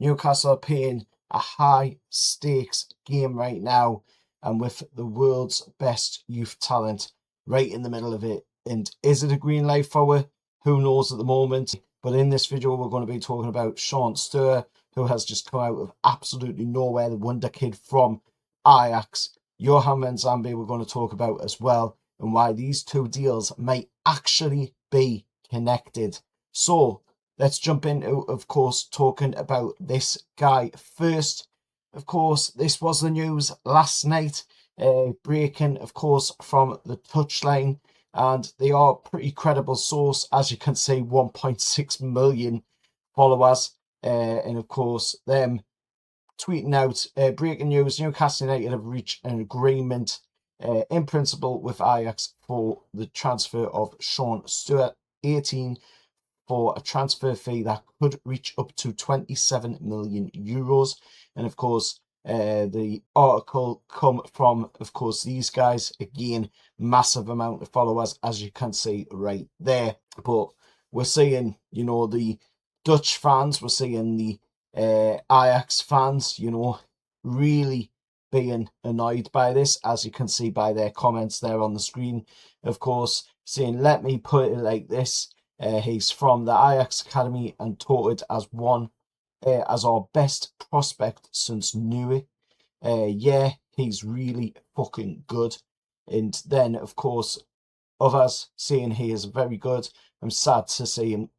Newcastle are playing a high stakes game right now, and with the world's best youth talent right in the middle of it. And is it a green light for it? Who knows at the moment? But in this video, we're going to be talking about Sean Steur, who has just come out of absolutely nowhere, the wonder kid from Ajax. Johan Manzambi we're going to talk about as well, and why these two deals might actually be connected. So let's jump into, of course, talking about this guy first. Of course, this was the news last night, breaking, of course, from the touchline, and they are a pretty credible source, as you can see, 1.6 million followers, and of course, them tweeting out breaking news: Newcastle United have reached an agreement in principle with Ajax for the transfer of Sean Steur, 18, for a transfer fee that could reach up to 27 million euros. And of course, the article come from, of course, these guys. Again, massive amount of followers, as you can see right there. But we're seeing, the Dutch fans, we're seeing the Ajax fans, really being annoyed by this, as you can see by their comments there on the screen. Of course, saying, let me put it like this. He's from the Ajax Academy and touted as as our best prospect since Newcastle. Yeah, he's really fucking good. And then, of course, others saying he is very good. I'm sad to see him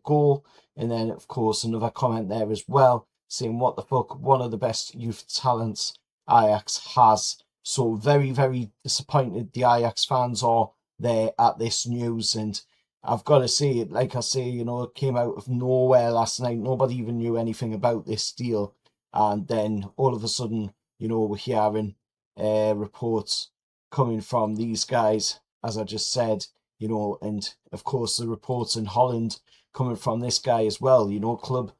go. And then, of course, another comment there as well, saying, what the fuck, one of the best youth talents Ajax has. So very, very disappointed the Ajax fans are there at this news. And I've got to say it, like I say, it came out of nowhere last night. Nobody even knew anything about this deal. And then all of a sudden, we're hearing reports coming from these guys, as I just said, and of course the reports in Holland coming from this guy as well. Clubs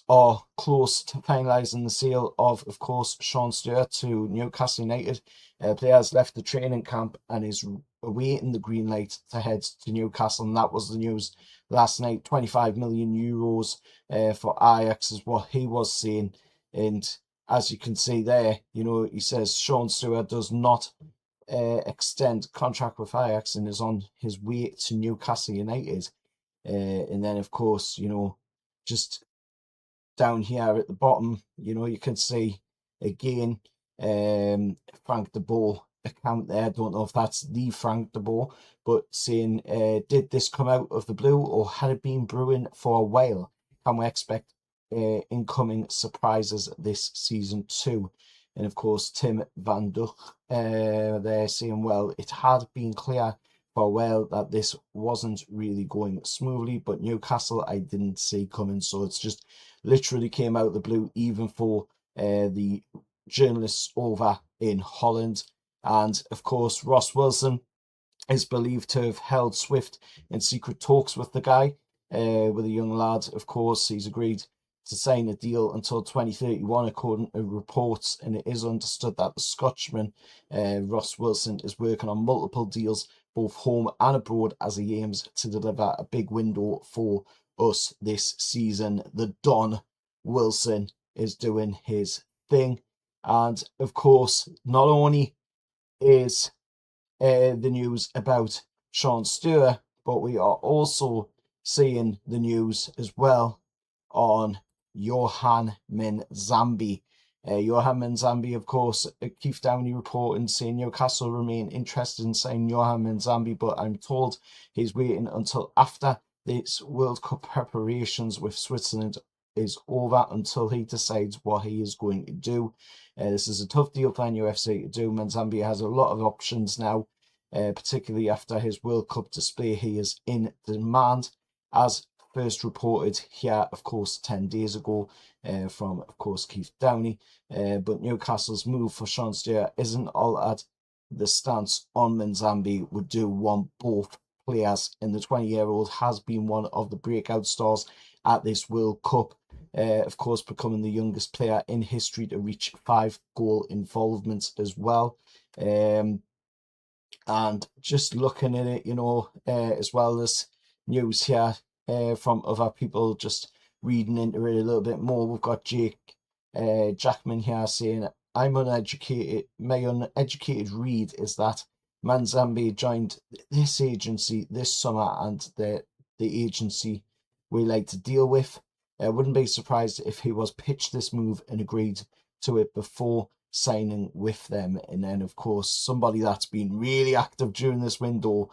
are close to finalising the sale of course, Sean Steur to Newcastle United. Players left the training camp and is awaiting the green light to head to Newcastle, and that was the news last night. 25 million euros for Ajax is what he was saying. And as you can see there, he says Sean Steur does not extend contract with Ajax and is on his way to Newcastle United. And then, of course, just down here at the bottom, you can see again Frank de Boer account there. I don't know if that's the Frank de Boer, but saying, did this come out of the blue or had it been brewing for a while? Can we expect incoming surprises this season too? And of course, Tim van Dijk, they're saying, well, it had been clear for a while that this wasn't really going smoothly, but Newcastle I didn't see coming. So it's just literally came out of the blue, even for the journalists over in Holland. And of course, Ross Wilson is believed to have held swift in secret talks with the guy, with a young lad. Of course, he's agreed to sign a deal until 2031, according to reports, and it is understood that the Scotsman, Ross Wilson, is working on multiple deals, both home and abroad, as he aims to deliver a big window for us this season. The Don Wilson is doing his thing. And of course, not only is the news about Sean Steur, but we are also seeing the news as well on Johan Manzambi. Johan Manzambi, of course, Keith Downey reporting saying Newcastle remain interested in signing Johan Manzambi, but I'm told he's waiting until after this World Cup preparations with Switzerland is over until he decides what he is going to do. This is a tough deal for NUFC to do. Manzambi has a lot of options now, particularly after his World Cup display. He is in demand, as first reported here, of course, 10 days ago from, of course, Keith Downey. But Newcastle's move for Sean Steur isn't all at the stance on Manzambi would do want both players, and the 20-year-old has been one of the breakout stars at this World Cup. Of course, becoming the youngest player in history to reach 5 goal involvements as well. And just looking at it, as well as news here from other people just reading into it a little bit more, we've got Jake Jackman here saying, I'm uneducated. My uneducated read is that Manzambi joined this agency this summer and the agency we like to deal with. I wouldn't be surprised if he was pitched this move and agreed to it before signing with them. And then, of course, somebody that's been really active during this window,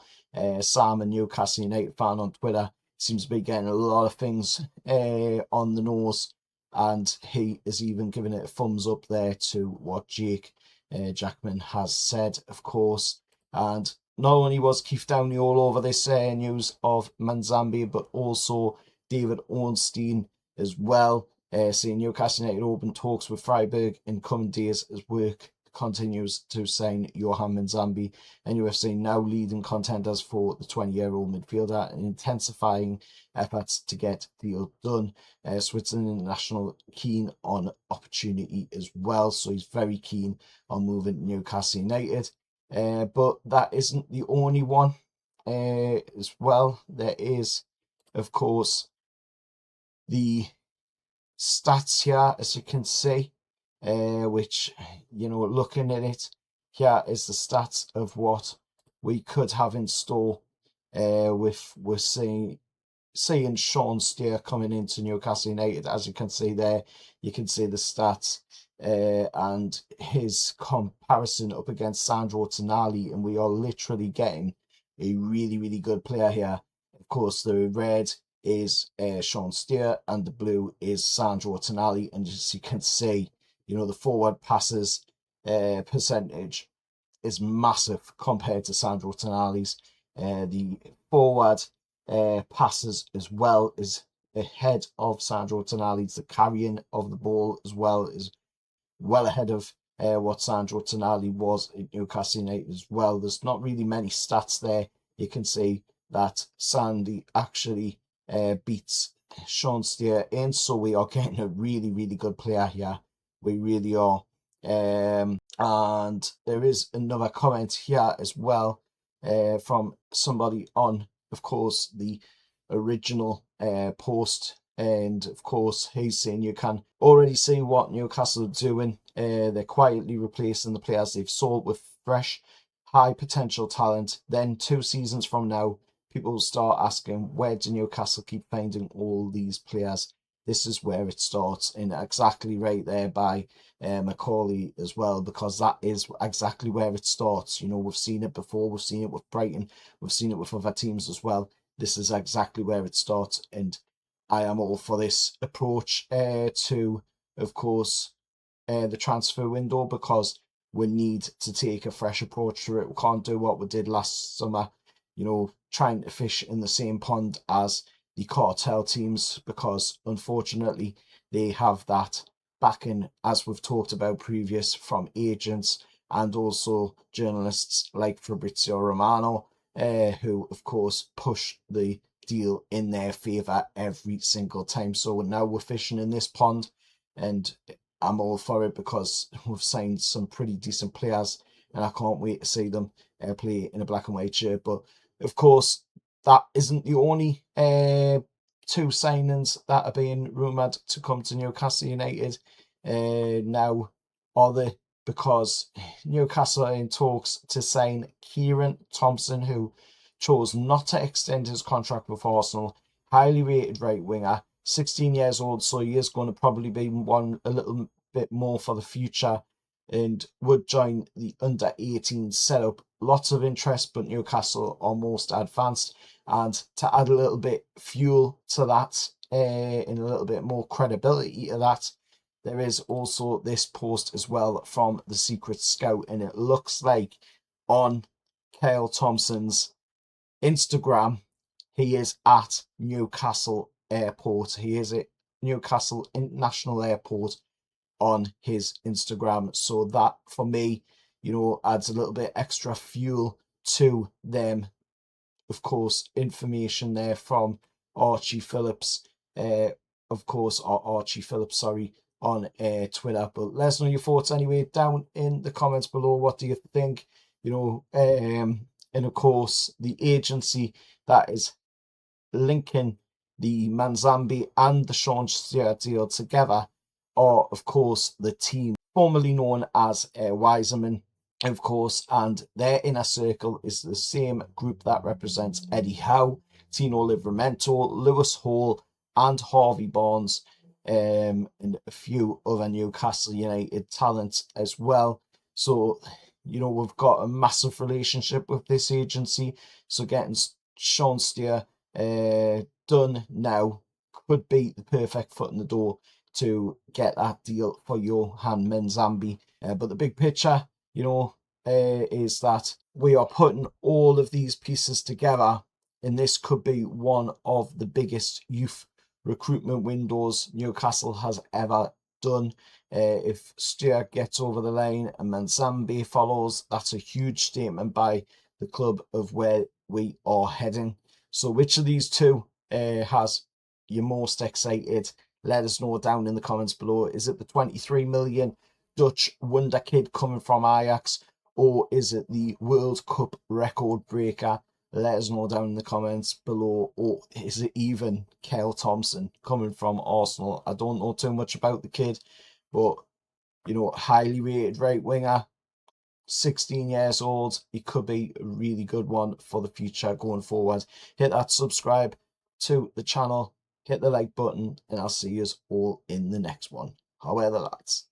Sam, a Newcastle United fan on Twitter, seems to be getting a lot of things on the nose, and he is even giving it a thumbs up there to what Jake Jackman has said, of course. And not only was Keith Downey all over this news of Manzambi, but also David Ornstein as well, saying Newcastle United open talks with Freiburg in coming days as work continues to sign Johan Manzambi, and UFC now leading contenders for the 20-year-old midfielder and intensifying efforts to get the deal done. Switzerland International keen on opportunity as well, so he's very keen on moving to Newcastle United. But that isn't the only one as well. There is, of course, the stats here, as you can see, which, looking at it, here is the stats of what we could have in store we're seeing Sean Steur coming into Newcastle United. As you can see there, you can see the stats and his comparison up against Sandro Tonali, and we are literally getting a really, really good player here. Of course, the red is Sean Steur and the blue is Sandro Tonali, and as you can see, the forward passes percentage is massive compared to Sandro Tonali's. The forward passes as well is ahead of Sandro Tonali's. The carrying of the ball as well is well ahead of what Sandro Tonali was at Newcastle United as well. There's not really many stats there. You can see that Sandy actually beats Sean Steur in, so we are getting a really, really good player here. We really are. And there is another comment here as well from somebody on, of course, the original post. And of course, he's saying you can already see what Newcastle are doing. They're quietly replacing the players they've sold with fresh, high potential talent. Then 2 seasons from now, people will start asking, where do Newcastle keep finding all these players? This is where it starts, and exactly right there by Macaulay as well, because that is exactly where it starts. We've seen it before. We've seen it with Brighton. We've seen it with other teams as well. This is exactly where it starts, and I am all for this approach to, of course, the transfer window, because we need to take a fresh approach to it. We can't do what we did last summer, trying to fish in the same pond as the cartel teams, because unfortunately they have that backing, as we've talked about previous, from agents and also journalists like Fabrizio Romano, who of course push the deal in their favour every single time. So now we're fishing in this pond, and I'm all for it because we've signed some pretty decent players, and I can't wait to see them play in a black and white shirt. But of course, that isn't the only 2 signings that are being rumoured to come to Newcastle United now, are they? Because Newcastle are in talks to sign Kyran Thompson, who chose not to extend his contract with Arsenal. Highly rated right winger, 16 years old, so he is going to probably be one a little bit more for the future, and would join the under-18 setup. Lots of interest, but Newcastle are most advanced. And to add a little bit fuel to that, and a little bit more credibility to that, there is also this post as well from the Secret Scout, and it looks like on Kyran Thompson's Instagram, he is at Newcastle Airport. He is at Newcastle International Airport on his Instagram. So that, for me, adds a little bit extra fuel to them. Of course, information there from Archie Phillips, Archie Phillips, sorry, on Twitter. But let us know your thoughts anyway down in the comments below. What do you think? And of course, the agency that is linking the Manzambi and the Sean Steur deal together are, of course, the team formerly known as Wiseman, of course, and their inner circle is the same group that represents Eddie Howe, Tino Livramento, Lewis Hall, and Harvey Barnes, and a few other Newcastle United talents as well. So, we've got a massive relationship with this agency. So getting Sean Steur done now could be the perfect foot in the door to get that deal for Johan Manzambi. But the big picture, is that we are putting all of these pieces together, and this could be one of the biggest youth recruitment windows Newcastle has ever done. If Steur gets over the line and Manzambi follows, that's a huge statement by the club of where we are heading. So which of these two has you most excited? Let us know down in the comments below. Is it the 23 million Dutch wonder kid coming from Ajax, or is it the World Cup record breaker? Let us know down in the comments below. Or is it even Kyran Thompson coming from Arsenal? I don't know too much about the kid, but highly rated right winger, 16 years old. He could be a really good one for the future going forward. Hit that subscribe to the channel, hit the like button, and I'll see you all in the next one. However, lads.